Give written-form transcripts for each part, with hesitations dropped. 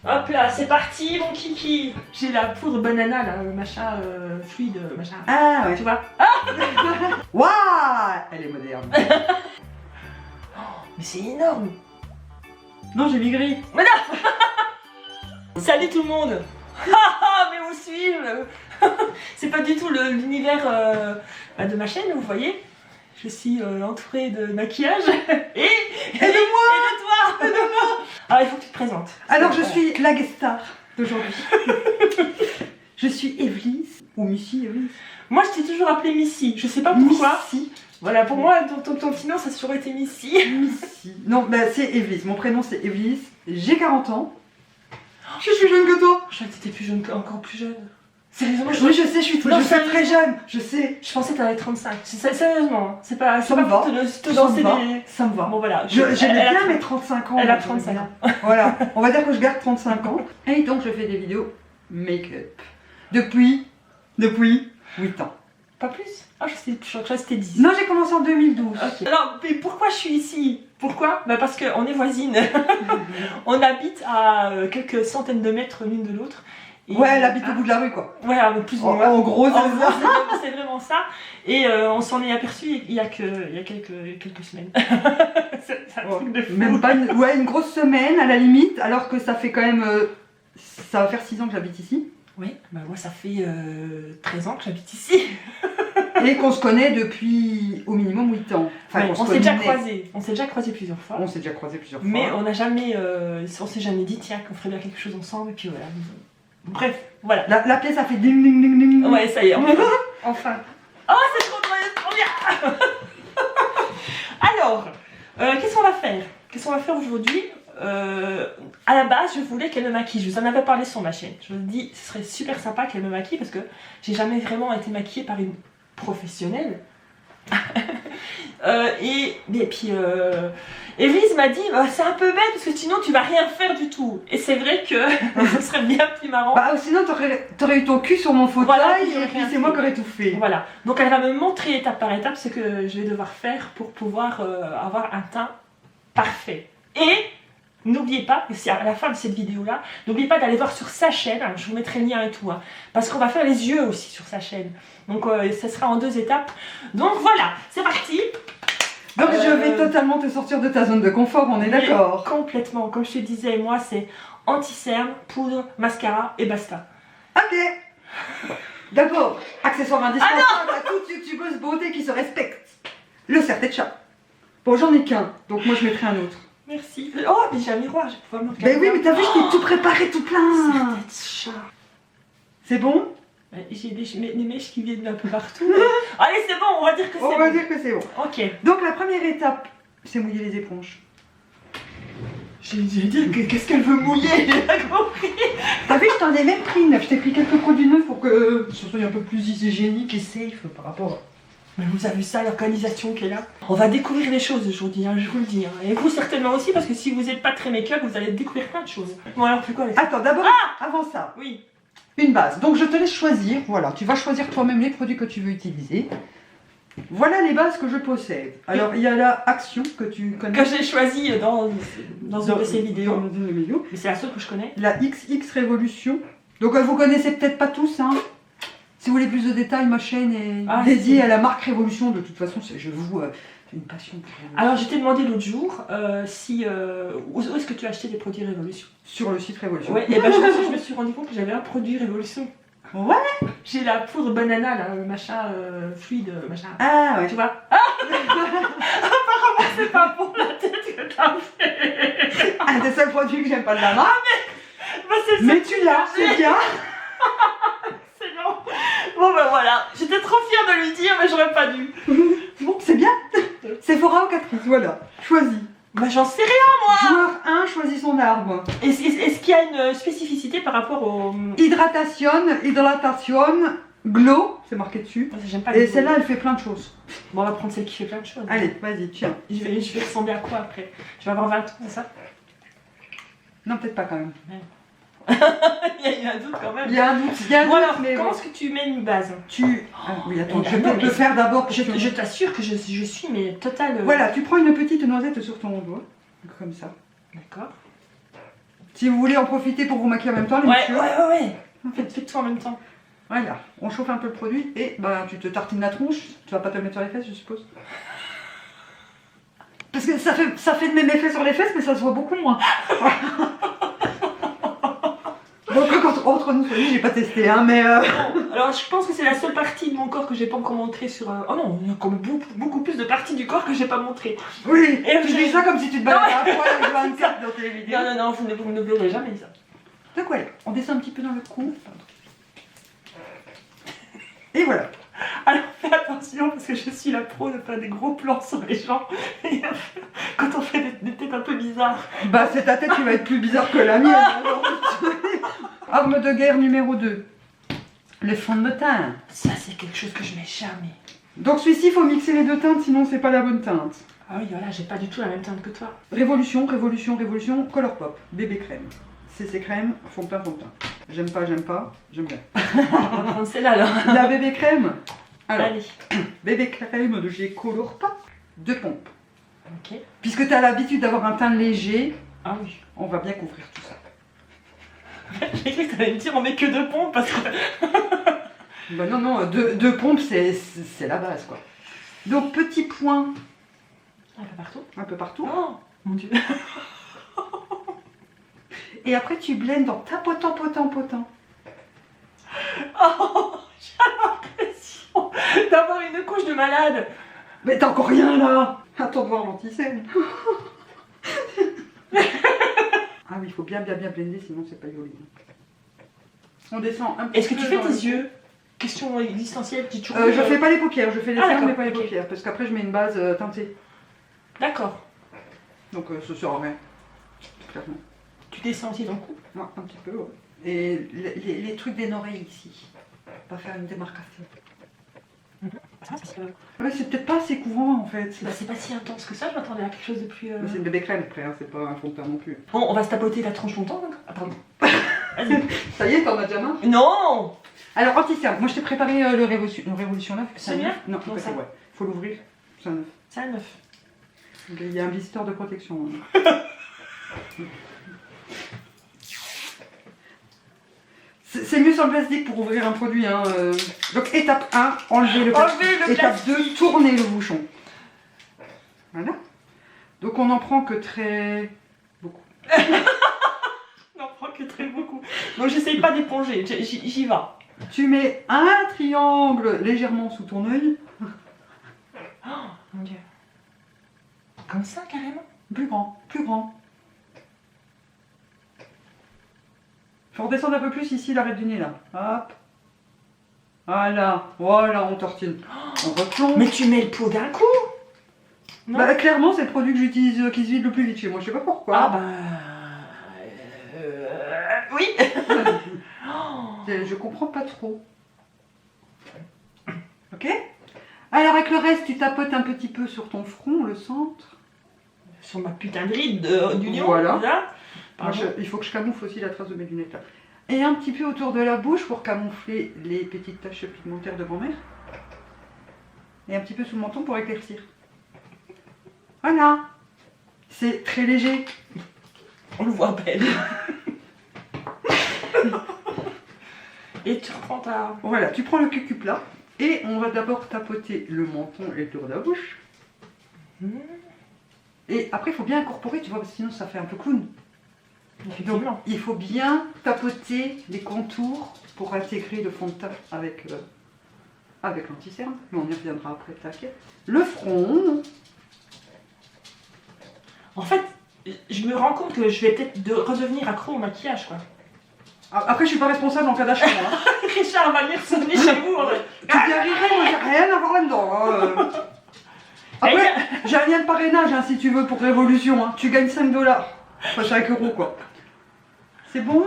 Hop là, c'est parti mon kiki. J'ai la poudre banana là, machin fluide, machin. Ah ouais. Tu vois? Waouh, elle est moderne. Mais c'est énorme. Non, j'ai migré. Mais non. Salut tout le monde. Mais où suis-je? C'est pas du tout l'univers de ma chaîne, vous voyez. Je suis entourée de maquillage et de moi. Et de toi. Et de moi. Alors il faut que tu te présentes. Alors je suis la guest star d'aujourd'hui. Je suis Evelyse, ou Missy Evelyse. Moi je t'ai toujours appelée Missy, je sais pas pourquoi. Missy. Voilà, pour moi ton petit nom ça a toujours été Missy. Missy. Non, bah c'est Evelyse, mon prénom c'est Evelyse. J'ai 40 ans. Je suis jeune que toi. Je croyais que t'étais plus jeune, encore plus jeune. Sérieusement, Oui, je sais, je suis très jeune, je sais. Je pensais que t'avais 35. Sérieusement, hein. C'est pas Ça me va. te danser des... Ça me va. Bon voilà. J'aime bien mes 35 ans. Elle a 35 ans. Voilà, on va dire que je garde 35 ans. Et donc je fais des vidéos make-up. Depuis 8 ans. Pas plus? Ah, je crois que c'était 10. Non, j'ai commencé en 2012. Ok. Alors, mais pourquoi je suis ici? Pourquoi? Bah parce qu'on est voisines. On habite à quelques centaines de mètres l'une de l'autre. Et ouais, elle habite au bout de la rue quoi. Ouais, plus ou moins. En gros, c'est vraiment ça. Et on s'en est aperçu il y a quelques semaines. C'est un truc de fou. Même pas une grosse semaine à la limite, alors que ça fait quand même... ça va faire 6 ans que j'habite ici. Oui, bah moi ça fait 13 ans que j'habite ici. Et qu'on se connaît depuis au minimum 8 ans. Enfin, ouais, on s'est déjà croisés. On s'est déjà croisés plusieurs fois. Mais on n'a jamais... on s'est jamais dit, tiens, qu'on ferait bien quelque chose ensemble. Et puis voilà. Bref, voilà. La pièce a fait ding ding ding ding. Ouais, ça y est, enfin. Oh, c'est trop bien. Alors, qu'est-ce qu'on va faire aujourd'hui? À la base, je voulais qu'elle me maquille. Je vous en avais parlé sur ma chaîne. Je me dis, ce serait super sympa qu'elle me maquille parce que j'ai jamais vraiment été maquillée par une professionnelle. Et puis Evelyse m'a dit bah, c'est un peu bête parce que sinon tu vas rien faire du tout. Et c'est vrai que ce serait bien plus marrant. Bah sinon t'aurais eu ton cul sur mon fauteuil voilà, et puis c'est moi qui aurais tout fait. Voilà, donc elle va me montrer étape par étape ce que je vais devoir faire pour pouvoir avoir un teint parfait. Et n'oubliez pas, c'est à la fin de cette vidéo là, n'oubliez pas d'aller voir sur sa chaîne, je vous mettrai le lien et tout, hein, parce qu'on va faire les yeux aussi sur sa chaîne. Donc ça sera en 2 étapes. Donc voilà, c'est parti. Donc je vais totalement te sortir de ta zone de confort, on est d'accord? Complètement, comme je te disais, moi c'est anti-cerne, poudre, mascara et basta. Ok. D'abord, accessoire indispensable à toute youtubeuse beauté qui se respecte. Le serre-tête-chat. Bon, j'en ai qu'un, donc moi je mettrai un autre. Merci. Oh, mais j'ai un miroir, je vais pouvoir me regarder. Ben oui, mais t'as vu, je t'ai tout préparé, tout plein. Serre-tête-chat. C'est bon? J'ai des mèches qui viennent d'un peu partout. Allez, c'est bon, on va dire que c'est bon. On va dire que c'est bon. Ok. Donc la première étape, c'est mouiller les éponges. Je vais dire qu'est-ce qu'elle veut mouiller, j'ai pas compris. T'as vu, je t'en ai même pris neuf. Je t'ai pris quelques produits neufs pour que ce soit un peu plus hygiénique et safe par rapport à... Mais vous avez vu ça, l'organisation qui est là? On va découvrir des choses aujourd'hui, hein, je vous le dis. Hein. Et vous certainement aussi, parce que si vous n'êtes pas très make-up, vous allez découvrir plein de choses. Bon alors, fais quoi avec ça? Attends, d'abord, avant ça, oui. Une base. Donc je te laisse choisir. Voilà, tu vas choisir toi-même les produits que tu veux utiliser. Voilà les bases que je possède. Alors il y a la Action que tu connais. Que j'ai choisi dans une de ces vidéos. Mais c'est la seule que je connais. La XX Révolution. Donc vous connaissez peut-être pas tous, hein. Si vous voulez plus de détails, ma chaîne est dédiée à la marque Révolution. De toute façon, je vous une passion pour Révolution. Alors, je t'ai demandé l'autre jour où est-ce que tu as acheté des produits Révolution? Sur le site Révolution. Ouais, et ben je me suis rendu compte que j'avais un produit Révolution. Ouais. J'ai la poudre banana, là, machin fluide, machin. Ah ouais. Tu vois? Apparemment, c'est pas pour la tête que t'as fait. Un des seuls produits que j'aime pas de la marque. Mais tu l'as, c'est bien. Bon ben voilà, j'étais trop fière de lui dire mais j'aurais pas dû. Bon, c'est bien. Sephora ou Catrice, voilà. Choisis. Bah j'en sais rien moi. Joueur 1 choisit son arbre. Est-ce qu'il y a une spécificité par rapport au... Hydratation, glow, c'est marqué dessus. J'aime pas. Et celle-là elle fait plein de choses. Bon on va prendre celle qui fait plein de choses. Allez, vas-y, tiens. Je vais ressembler à quoi après? Je vais avoir 20 ans, c'est ça? Non, peut-être pas quand même. Ouais. Il y a un doute quand même. Il y a un doute, bon alors, mais comment est-ce que tu mets une base? oui, attends, je vais peut-être le faire d'abord. Je t'assure que je suis mais total... Voilà, tu prends une petite noisette sur ton doigt, comme ça. D'accord. Si vous voulez en profiter pour vous maquiller en même temps, les Ouais, messieurs. ouais. Faites tout en même temps. Voilà, on chauffe un peu le produit et bah tu te tartines la tronche. Tu vas pas te le mettre sur les fesses, je suppose. Parce que ça fait le même effet sur les fesses, mais ça se voit beaucoup moins. Bon, entre nous, j'ai pas testé, hein, mais. Bon, alors je pense que c'est la seule partie de mon corps que j'ai pas encore montré sur. Oh non, il y a comme beaucoup plus de parties du corps que j'ai pas montré. Oui, Et tu dis ça comme si tu te baladais à poil avec 24 dans tes vidéos. Non, vous ne verrez jamais ça. Donc voilà, on descend un petit peu dans le cou. Et voilà. Alors fais attention parce que je suis la pro de faire des gros plans sur les gens. Et quand on fait des têtes un peu bizarres. Bah c'est ta tête qui va être plus bizarre que la mienne. Arme de guerre numéro 2. Le fond de teint. Ça c'est quelque chose que je mets jamais. Donc celui-ci, il faut mixer les deux teintes, sinon c'est pas la bonne teinte. Ah oui, voilà, j'ai pas du tout la même teinte que toi. Révolution, Colourpop, bébé crème. CC crème, fond de teint. J'aime pas, j'aime bien. On va prendre celle-là alors. La bébé crème. Alors, Allez. bébé crème de chez Colourpop, 2 pompes. Ok. Puisque tu as l'habitude d'avoir un teint léger, Ah oui. on va bien couvrir tout ça. J'ai cru que t'allais me dire on met que 2 pompes parce que. Bah non, 2 pompes, c'est la base, quoi. Donc, petit point Un peu partout. un peu partout. Oh mon dieu. Et après, tu blendes en tapotant. Oh, j'ai l'impression d'avoir une couche de malade. Mais t'as encore rien, là. Attends de voir l'anti-scène. Ah oui, il faut bien blender, sinon c'est pas joli. On descend un petit peu. Est-ce que tu fais dans tes le- yeux? Question existentielle, tu toujours. Je fais pas les paupières, je fais les Ah, fermes mais d'accord, pas les ok. paupières, parce qu'après je mets une base teintée. D'accord. Donc ce sera rien. Clairement. Tu descends aussi ton cou. Moi, un petit peu, ouais. Et les trucs des oreilles ici. On va faire une démarcation. Ouais, c'est peut-être pas assez courant en fait. Bah, c'est pas si intense que ça, je m'attendais à quelque chose de plus. Mais c'est une bébé crème après, hein, c'est pas un fond de teint non plus. Bon, on va se tapoter la tronche longtemps donc. Ah, pardon. Vas-y. Ça y est, t'en as déjà marre? Non. Alors, anti-cerne, moi je t'ai préparé le Révolution 9. C'est bien? Non, Non, ça. ouais. Faut l'ouvrir. C'est un 9. C'est un 9. Il y a un visiteur de protection. Hein. C'est mieux sur le plastique pour ouvrir un produit. Hein. Donc étape 1, enlever le plastique. Enlever le Étape plastique. 2, tourner le bouchon. Voilà. Donc on n'en prend que très... beaucoup. On en prend que très beaucoup. Donc j'essaye pas d'éponger, j'y vais. Tu mets un triangle légèrement sous ton œil. Oh mon dieu. Comme ça carrément. Plus grand, plus grand. Faut redescendre un peu plus ici, l'arrêt du nez là. Hop. Voilà, on tortille. On replonge. Mais tu mets le pot d'un coup. Non. Bah, clairement, c'est le produit que j'utilise qui se vide le plus vite chez moi. Je sais pas pourquoi. Ah bah. Oui. Je comprends pas trop. Ok. Alors avec le reste, tu tapotes un petit peu sur ton front, le centre. Sur ma putain de ride d'union. Voilà. Là. Moi, il faut que je camoufle aussi la trace de mes lunettes là. Et un petit peu autour de la bouche pour camoufler les petites taches pigmentaires de grand-mère. Et un petit peu sous le menton pour éclaircir. Voilà. C'est très léger. On le voit belle. Et tu reprends ta. Voilà, tu prends le cucu plat et on va d'abord tapoter le menton et le tour de la bouche. Et après, il faut bien incorporer, tu vois, parce que sinon ça fait un peu clown. Donc, Effectivement. il faut bien tapoter les contours pour intégrer le fond de teint avec l'anti-cerne. Mais on y reviendra après, t'inquiète. Le front. En fait, je me rends compte que je vais peut-être redevenir accro au maquillage quoi. Après, je suis pas responsable en cas d'achat. Hein. Richard va venir sonner chez vous. Tu y arriverais, moi j'ai rien à voir là-dedans. Hein. Après, j'ai un lien de parrainage hein, si tu veux pour Révolution. Hein. Tu gagnes 5 $. Enfin 5 € quoi. C'est bon?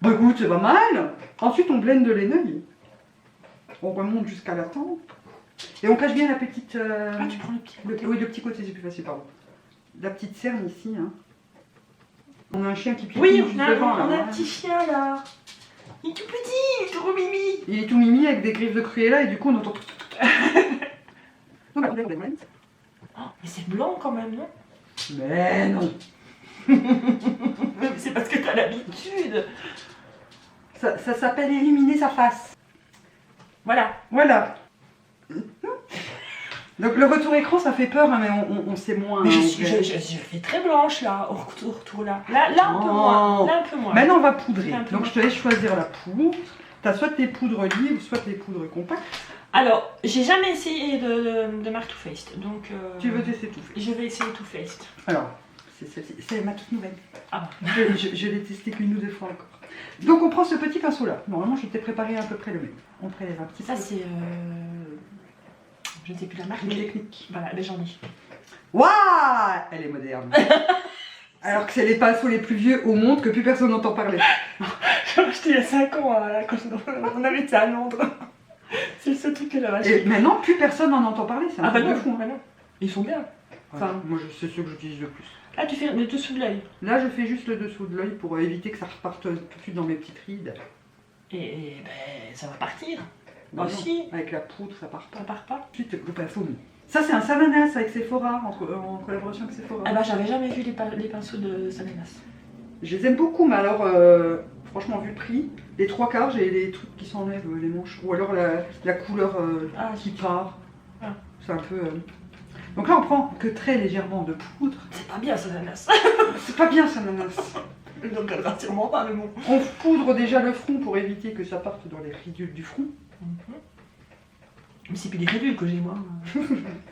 Bah écoute, c'est pas mal. Ensuite, on blende de l'éneuil. On remonte jusqu'à la tempe. Et on cache bien la petite... Ah, tu prends le petit côté. Oui, le petit côté, c'est plus facile, pardon. La petite cerne ici. Hein. On a un chien qui pique Oui, juste on a, devant, là. on a un Voilà. petit chien là. Il est tout petit, il est tout mimi. Il est tout mimi avec des griffes de Cruella et du coup on entend... Oh, mais c'est blanc quand même, non? Mais non. C'est parce que t'as l'habitude. Ça s'appelle éliminer sa face. Voilà. Voilà. Donc le retour écran, ça fait peur, hein, mais on sait moins. Mais hein, je fais très blanche là, au retour là. Là un peu moins. Là un peu moins. Maintenant on va poudrer. Un peu Donc moins. je te laisse choisir la poudre. T'as soit tes poudres livres, soit tes poudres compactes. Alors, j'ai jamais essayé de marque Too Faced, donc... Tu veux tester tout fait. Je vais essayer Too Faced. Alors, c'est celle-ci. C'est ma toute nouvelle. Ah bon. Je l'ai testé qu'une ou deux fois encore. Donc on prend ce petit pinceau là. Normalement je t'ai préparé à peu près le même. On prélève un petit Ça peu. c'est... Je ne sais plus la marque. Une technique. Voilà, mais j'en ai. Waouh, elle est moderne. Alors que c'est les pinceaux les plus vieux au monde que plus personne n'entend parler. J'ai acheté il y a 5 ans quand on avait été à Londres. C'est le seul truc que j'avais acheté. Et maintenant plus personne n'en entend parler. C'est un Ah bah truc non, de fou. bah non. Ils sont bien. Enfin, moi c'est ceux que j'utilise le plus. Là tu fais le dessous de l'œil. Là je fais juste le dessous de l'œil pour éviter que ça reparte tout de suite dans mes petites rides. Et ben ça va partir. Non, Aussi. non, avec la poudre ça part pas. Ça part pas. Ensuite le pinceau. Ça c'est un Savanas avec Sephora, en collaboration avec Sephora. Ah bah j'avais jamais vu les pinceaux de Savanas. Je les aime beaucoup, mais alors, franchement, vu le prix, les 3/4, j'ai les trucs qui s'enlèvent, les manches. Ou alors la couleur qui part. Ah. C'est un peu... Donc là, on prend que très légèrement de poudre. C'est pas bien Savanas. C'est pas bien, ça, Savanas. Donc elle va sûrement pas, mais bon. On poudre déjà le front pour éviter que ça parte dans les ridules du front. Mais c'est plus des ridules que j'ai moi.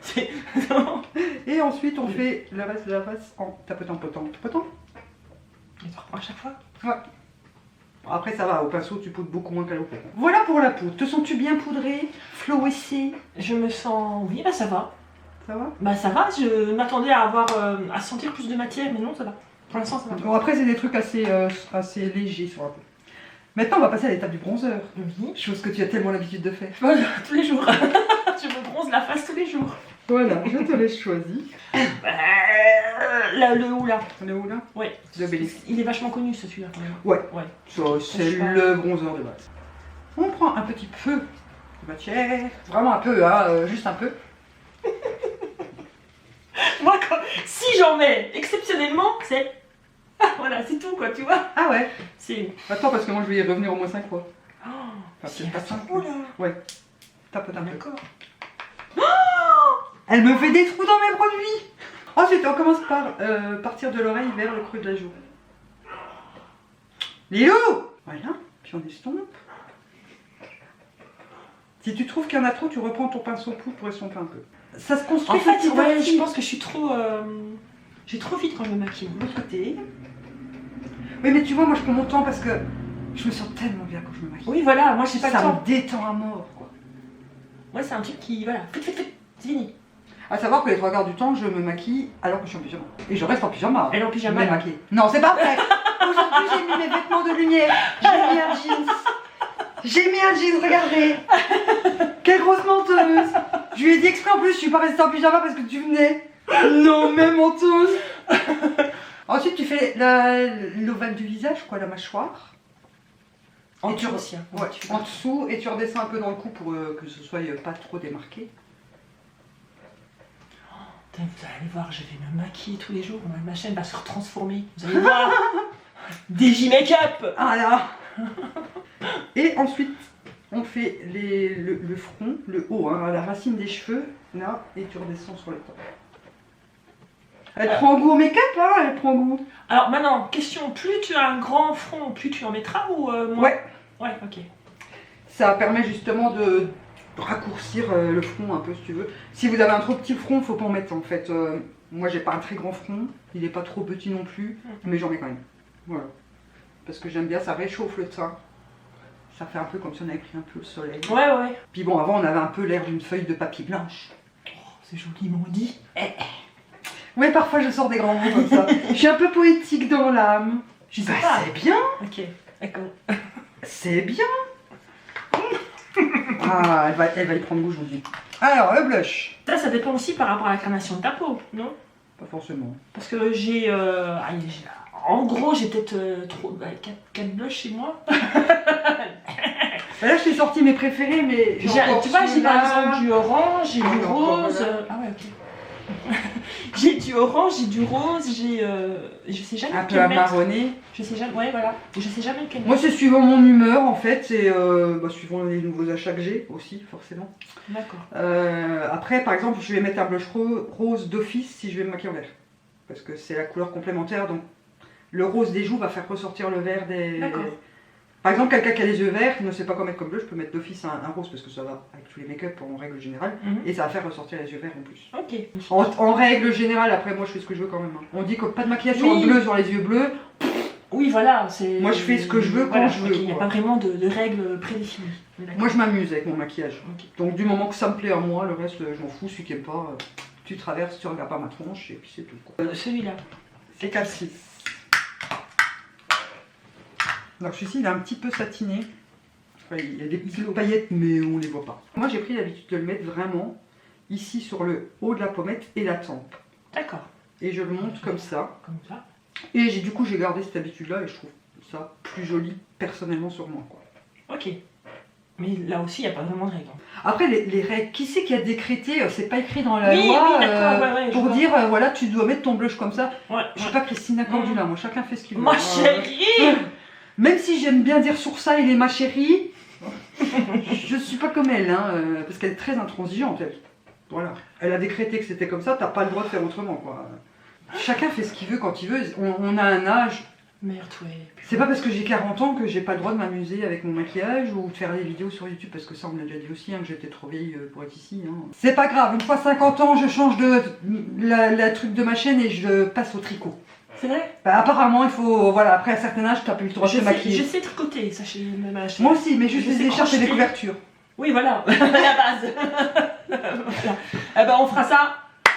C'est... Et ensuite, on fait le reste de la face en tapotant. Et tu reprends à chaque fois. Après, ça va, au pinceau, tu poudres beaucoup moins qu'à l'eau. Voilà pour la poudre. Te sens-tu bien poudré, flowessé? Je me sens... Oui, bah ça va. Ça va? Bah ça va, je m'attendais à avoir... à sentir plus de matière, mais non, ça va. Pour l'instant, ça va. Bon, après, c'est des trucs assez légers sur la peau. Maintenant, on va passer à l'étape du bronzer. Oui. Chose que tu as tellement l'habitude de faire. Voilà, tous les jours. Je me bronze la face tous les jours. Voilà, je te laisse choisir. Là, le haut là. On est où là? Ouais. De Bélix. Il est vachement connu ce celui-là quand même. Ouais. Ouais. Ça, c'est le bronzer de base. On prend un petit peu de matière. Vraiment un peu, hein, juste un peu. Moi, si j'en mets exceptionnellement, c'est... voilà, c'est tout quoi, tu vois. Ah ouais? C'est... Attends, parce que moi, je vais y revenir au moins 5 fois. Oh, Enfin, c'est peut-être pas pas 5. trop là. Ouais. Tapote un peu. D'accord. Elle me fait des trous dans mes produits. Ensuite, on commence par partir de l'oreille vers le creux de la joue. Lilou! Voilà, puis on estompe. Si tu trouves qu'il y en a trop, tu reprends ton pinceau poudre pour estomper un peu. Ça se construit En fait, petit à ouais, petit. je pense que je suis trop... J'ai trop vite quand je me maquille. De l'autre côté. Oui, mais tu vois, moi je prends mon temps parce que je me sens tellement bien quand je me maquille. Oui, voilà, moi j'ai pas Ça le temps. me détend à mort, quoi. Moi, c'est un truc qui... Voilà, c'est fini. À savoir que les 3/4 du temps, je me maquille alors que je suis en pyjama. Et je reste en pyjama. Elle est en pyjama, Même là. maquillée. Non, c'est pas vrai. Aujourd'hui, j'ai mis mes vêtements de lumière. J'ai mis un jeans. J'ai mis un jeans, regardez. Quelle grosse menteuse. Je lui ai dit exprès en plus, je suis pas restée en pyjama parce que tu venais. Non, mais menteuse. Ensuite, tu fais l'ovale du visage, quoi, la mâchoire. En Et tu dessous aussi. Hein. Ouais, Tu fais en dessous, et tu redescends un peu dans le cou pour que ce soit pas trop démarqué. Putain, vous allez voir, je vais me maquiller tous les jours. Ma chaîne va se retransformer. Vous allez voir. DJ Make-up. Ah là. Et ensuite, on fait le front, le haut, hein, la racine des cheveux, là, et tu redescends sur les temps. Elle prend goût au make-up, hein, elle prend goût. Alors maintenant, question, plus tu as un grand front, plus tu en mettras ou moins? Ouais. Ouais, ok. Ça permet justement de raccourcir le front un peu, si tu veux. Si vous avez un trop petit front, faut pas en mettre, en fait. Moi, j'ai pas un très grand front, il est pas trop petit non plus, mais j'en mets quand même. Voilà. Parce que j'aime bien, ça réchauffe le teint. Ça fait un peu comme si on avait pris un peu le soleil. Ouais, ouais. Puis bon, avant, on avait un peu l'air d'une feuille de papier blanche. Oh, c'est joliment dit. Ouais, parfois je sors des grands mots comme ça. Je suis un peu poétique dans l'âme. Je sais Bah, pas. c'est bien, Ok, d'accord. c'est bien. Ah, elle va y prendre goût, je vous dis. Alors, le blush. Ça dépend aussi par rapport à la carnation de ta peau, non? Pas forcément. Parce que j'ai... en gros, j'ai peut-être 4 blushs chez moi. Là, je t'ai sorti mes préférés, mais Tu vois, j'ai par exemple du orange, j'ai Ah du oui, encore, rose. voilà. Ah ouais, ok. J'ai du orange, j'ai du rose, j'ai... je sais jamais Un peu lequel mettre. amarronné. Je sais jamais, ouais voilà. Je sais jamais lequel Moi, mettre. c'est suivant mon humeur en fait, et suivant les nouveaux achats que j'ai aussi, forcément. D'accord. Après, par exemple, je vais mettre un blush rose d'office si je vais me maquiller en vert. Parce que c'est la couleur complémentaire, donc le rose des joues va faire ressortir le vert des... D'accord. Par exemple, quelqu'un qui a les yeux verts, qui ne sait pas quoi mettre comme bleu, je peux mettre d'office un rose parce que ça va avec tous les make-up en règle générale, et ça va faire ressortir les yeux verts en plus. Ok. En règle générale, après moi je fais ce que je veux quand même. Hein. On dit que pas de maquillage sur Oui. le bleu, sur les yeux bleus. Oui, voilà, c'est... Moi, je fais ce que je veux quand voilà, je veux, ok, il n'y a quoi. pas vraiment de règles prédéfinies. D'accord. Moi je m'amuse avec mon maquillage. Ok. Donc du moment que ça me plaît à moi, le reste je m'en fous, celui qui aime pas, tu traverses, tu regardes pas ma tronche et puis c'est tout. Quoi. Celui-là. C'est Calcis. Alors celui-ci il est un petit peu satiné. Enfin, il y a des petites paillettes mais on les voit pas. Moi j'ai pris l'habitude de le mettre vraiment ici sur le haut de la pommette et la tempe. D'accord. Et je le monte comme ça. Comme ça. Et j'ai du coup j'ai gardé cette habitude là et je trouve ça plus joli personnellement sur moi. Quoi. Ok. Mais là aussi, il n'y a pas vraiment de règles. Après les règles, qui c'est qui a décrété, c'est pas écrit dans la Oui, loi oui, d'accord, ouais, je pour vois. dire voilà tu dois mettre ton blush comme ça. Ouais. Je suis pas Christina Cordula, moi chacun fait ce qu'il veut. Ma chérie. Même si j'aime bien dire sur ça, il est ma chérie, je suis pas comme elle, hein, parce qu'elle est très intransigeante, elle. Voilà. Elle a décrété que c'était comme ça, t'as pas le droit de faire autrement, quoi. Chacun fait ce qu'il veut quand il veut, on a un âge. Merde, ouais. C'est pas parce que j'ai 40 ans que j'ai pas le droit de m'amuser avec mon maquillage ou de faire des vidéos sur YouTube, parce que ça on me l'a déjà dit aussi, hein, que j'étais trop vieille pour être ici. Hein. C'est pas grave, une fois 50 ans, je change de la truc de ma chaîne et je passe au tricot. C'est vrai. Bah, apparemment, il faut, voilà, après un certain âge, t'as plus le droit de te Je maquiller. sais tricoter, sachez même à Moi aussi, mais juste Je les sais écharpes et les crocheter. couvertures. Oui, voilà, la base. Voilà. Eh ben, on fera ça.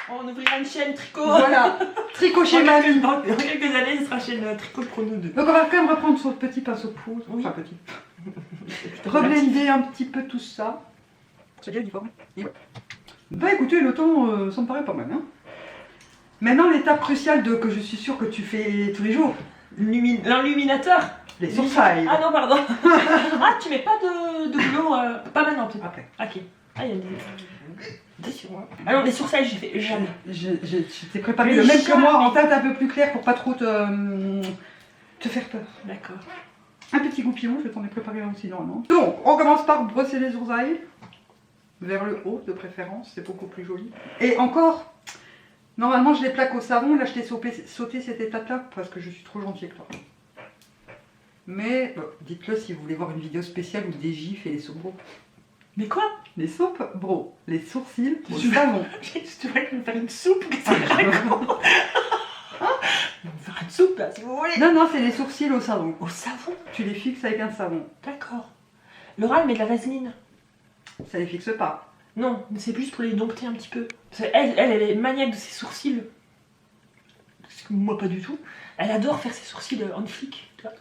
On ouvrira une chaîne tricot. Voilà, tricot chez mamie. Dans quelques années, ce sera chaîne tricot pour nous deux. Donc on va quand même reprendre son petit pinceau de poudre. Oui. Enfin petit. Reblender un petit peu tout ça. C'est bien uniforme. Et ouais. Bah écoutez, le temps, ça me paraît pas mal. Hein. Maintenant, l'étape cruciale que je suis sûre que tu fais tous les jours. L'illuminateur. Les sourcils. Ah non, pardon. Ah, tu mets pas de glow. Pas maintenant, peut-être. Après. Ok. Ah, il y a des sur moi. Ah non, les sourcils, j'ai fait jamais. Je t'ai préparé Mais le même que jamais. moi, en teinte un peu plus claire pour pas trop te faire peur. D'accord. Un petit goupillon, je t'en ai préparé un aussi normalement. Donc, on commence par brosser les oursailles. Vers le haut de préférence, c'est beaucoup plus joli. Et encore, normalement je les plaque au savon, là je t'ai sauté cette étape-là parce que je suis trop gentille avec toi. Mais dites-le si vous voulez voir une vidéo spéciale où des gifs et les soupes bro. Mais quoi? Les soupes bro, les sourcils au Tu veux- savon. Tu veux me faire une soupe? Qu'est-ce que je raconte? On va me faire une soupe là, si vous voulez. Non, non, c'est les sourcils au savon. Au savon? Tu les fixes avec un savon. D'accord. Laura, elle met de la vaseline. Ça les fixe pas. Non, mais c'est plus pour les dompter un petit peu. Parce elle est maniaque de ses sourcils. Parce que moi, pas du tout. Elle adore faire ses sourcils en flic. Tu vois.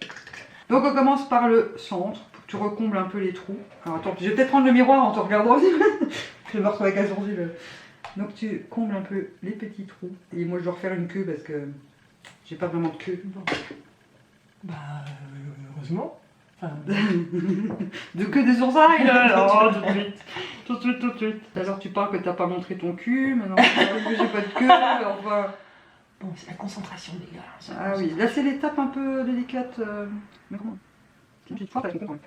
Donc on commence par le centre, pour que tu recombles un peu les trous. Alors attends, je vais peut-être prendre le miroir en te regardant. Je vais me retrouver avec un sourcil. Donc tu combles un peu les petits trous. Et moi je dois refaire une queue parce que j'ai pas vraiment de queue. Bon. Bah, heureusement. Enfin, De queue des oursailles oh, tout de suite. Tout de suite, tout de suite. Alors tu parles que t'as pas montré ton cul, maintenant tu parles que j'ai pas de queue, enfin... Bon, c'est la concentration, les gars. C'est la Ah oui, là c'est l'étape un peu délicate. Mais comment? C'est une petite fois, t'as compris.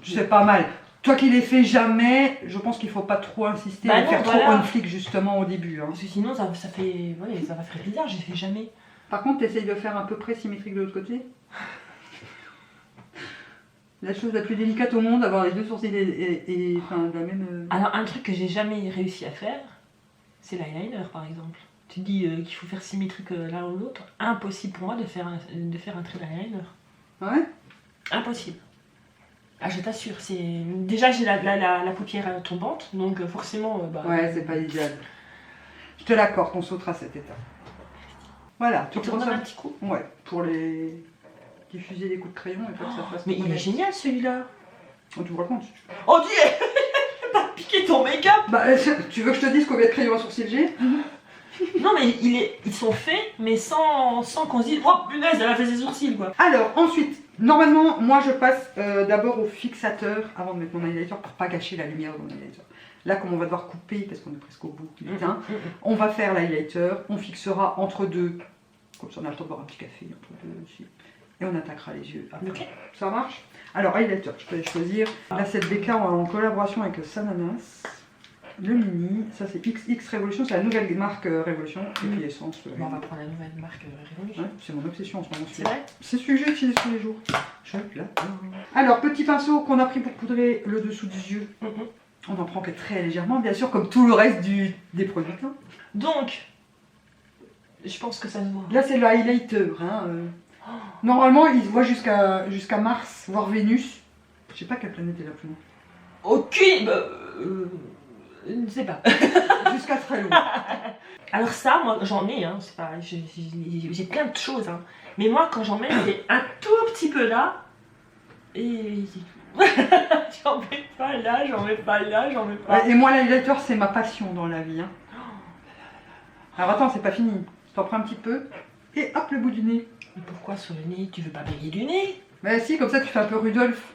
C'est pas mal. Toi qui les fais jamais, je pense qu'il faut pas trop insister Bah et non, faire voilà. trop on flic justement au début. Hein. Parce que sinon, ça fait. Ouais, ça va faire bizarre, j'ai fait jamais. Par contre, t'essayes de faire à peu près symétrique de l'autre côté. La chose la plus délicate au monde, avoir les deux sourcils et enfin la même. Alors, un truc que j'ai jamais réussi à faire, c'est l'eyeliner par exemple. Tu dis qu'il faut faire symétrique l'un ou l'autre. Impossible pour moi de faire un trait d'eyeliner. Ouais. Impossible. Ah, je t'assure, c'est. Déjà, j'ai la paupière tombante, donc forcément. Bah, Ouais, c'est pas idéal. Je te l'accorde, on sautera cette étape. Voilà, Tu tu te redonnes reçois. un petit coup. Ouais, pour les diffuser les coups de crayon et pas que ça fasse. Mais il est génial celui-là. Oh, tu me racontes. Oh Dieu. T'as piqué ton make-up. Bah, tu veux que je te dise combien de crayons à sourcil j'ai? Non mais ils sont faits, mais sans qu'on se dise oh punaise, elle a fait ses sourcils quoi. Alors, ensuite, normalement, moi je passe d'abord au fixateur avant de mettre mon highlighter pour pas gâcher la lumière de mon highlighter. Là, comme on va devoir couper, parce qu'on est presque au bout du teint, on va faire l'highlighter, on fixera entre deux, comme ça on a le temps de boire un petit café entre deux aussi, et on attaquera les yeux après. Ok. Ça marche? Alors, highlighter, je peux les choisir. Là, cette BK en collaboration avec Sananas. Le mini, ça c'est XX Révolution, c'est la nouvelle marque Révolution. Et puis Essence. Bon, on va prendre la nouvelle marque Révolution. Ouais, c'est mon obsession en ce moment. C'est vrai? C'est ce que j'utilise tous les jours. Alors, petit pinceau qu'on a pris pour poudrer le dessous des yeux. On en prend que très légèrement, bien sûr, comme tout le reste des produits. Hein. Donc, je pense que ça se voit. Là, c'est le highlighter. Hein. Normalement, il se voit jusqu'à Mars, voire Vénus. Je sais pas quelle planète est la plus loin. Aucune. Je ne sais pas. Jusqu'à très loin. Alors ça, moi j'en ai, hein, c'est pas, j'ai plein de choses, hein. Mais moi quand j'en mets, c'est un tout petit peu là, et c'est tout. J'en mets pas là, j'en mets pas là, j'en mets pas. Et moi, l'highlighter, c'est ma passion dans la vie. Hein. Alors attends, c'est pas fini. Je t'en prends un petit peu, et hop, le bout du nez. Mais pourquoi sur le nez? Tu veux pas baigner du nez? Bah si, comme ça tu fais un peu Rudolph.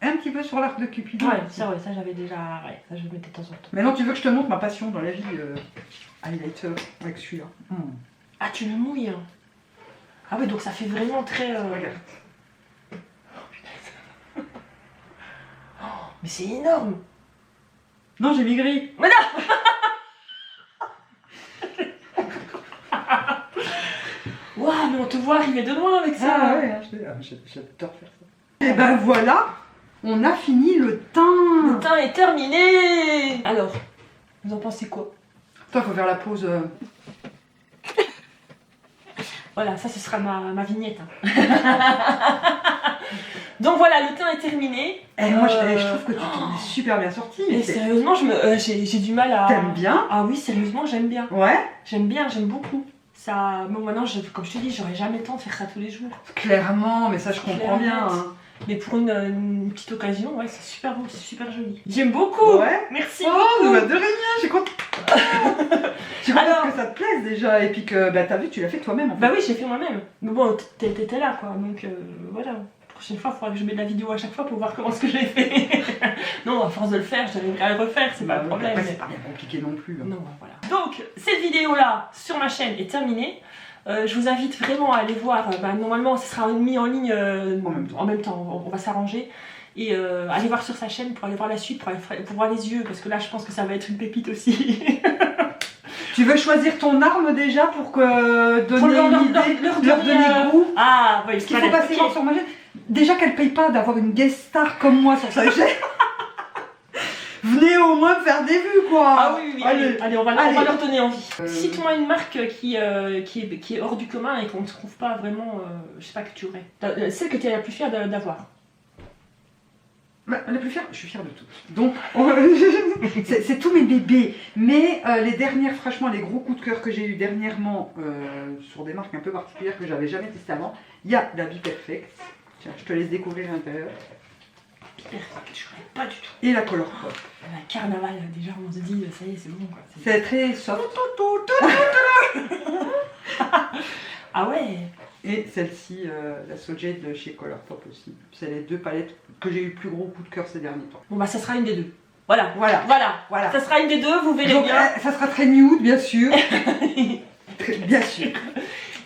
Un petit peu sur l'arc de Cupidon. Ouais, ça j'avais déjà, ouais, ça je le mettais de temps en temps. Maintenant tu veux que je te montre ma passion dans la vie highlighter avec celui-là. Ah, tu le mouilles, hein. Ah oui, donc ça fait vraiment très... Regarde. Oh, mais c'est énorme. Non, j'ai mis gris. Mais non. Waouh, mais on te voit arriver de loin avec ça. Ah ouais, j'adore faire ça. Et ben voilà, on a fini le teint. Le teint est terminé. Alors, vous en pensez quoi? Toi, faut faire la pause. Voilà, ça ce sera ma vignette. Hein. Donc voilà, le teint est terminé. Et moi, je trouve que tu t'en es super bien sortie. Et sérieusement, j'ai du mal à... T'aimes bien? Ah oui, sérieusement, j'aime bien. Ouais. J'aime bien, j'aime beaucoup. Ça, bon, maintenant, comme je te dis, j'aurais jamais le temps de faire ça tous les jours. Clairement, mais ça, je comprends bien. Hein. Mais pour une petite occasion, ouais, c'est super beau, c'est super joli. J'aime beaucoup. Ouais. Merci Oh, beaucoup. bah de rien, je suis contente. Je suis contente que ça te plaise déjà, et puis que bah, t'as vu, tu l'as fait toi-même. En fait. Bah oui, j'ai fait moi-même. Mais bon, t'étais là, quoi, donc voilà. La prochaine fois, il faudra que je mette la vidéo à chaque fois pour voir comment ce que j'ai fait. Non, à force de le faire, j'arriverai à le refaire, c'est pas le problème. Après, c'est pas bien compliqué non plus. Hein. Non, voilà. Donc, cette vidéo-là, sur ma chaîne, est terminée. Je vous invite vraiment à aller voir. Normalement, ça sera mis en ligne en même temps. On va s'arranger. Et aller voir sur sa chaîne pour aller voir la suite, pour voir les yeux. Parce que là, je pense que ça va être une pépite aussi. Tu veux choisir ton arme déjà pour que donner une idée, leur donner goût? Ah, oui. Parce qu'il faut passer voir sur ma chaîne. Déjà qu'elle paye pas d'avoir une guest star comme moi sur sa chaîne. Venez au moins faire des vues, quoi. Ah oui, allez, on va leur donner envie. Cite-moi une marque qui est hors du commun et qu'on ne trouve pas vraiment, je sais pas, que tu aurais. Celle que tu es la plus fière d'avoir. Bah, la plus fière, je suis fière de tout. Donc, c'est tous mes bébés. Mais les dernières, franchement, les gros coups de cœur que j'ai eu dernièrement sur des marques un peu particulières que j'avais jamais testées avant, il y a la Be Perfect. Tiens, je te laisse découvrir l'intérieur. Perfect, je connais pas du tout. Et la Color Pop. La carnaval, déjà on se dit, ça y est, c'est bon quoi. C'est très soft. Ah ouais. Et celle-ci, la Sojade de chez Color Pop aussi. C'est les deux palettes que j'ai eu le plus gros coup de cœur ces derniers temps. Bon bah ça sera une des deux. Voilà. Voilà. Ça sera une des deux, vous verrez donc, bien. Ça sera très nude, bien sûr. Bien sûr.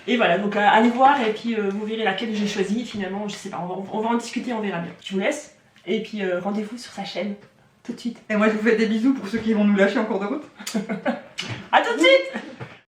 Et voilà, donc allez voir et puis vous verrez laquelle j'ai choisi. Finalement, je sais pas, on va en discuter, on verra bien. Je vous laisse. Et puis rendez-vous sur sa chaîne tout de suite. Et moi je vous fais des bisous pour ceux qui vont nous lâcher en cours de route. A tout de suite.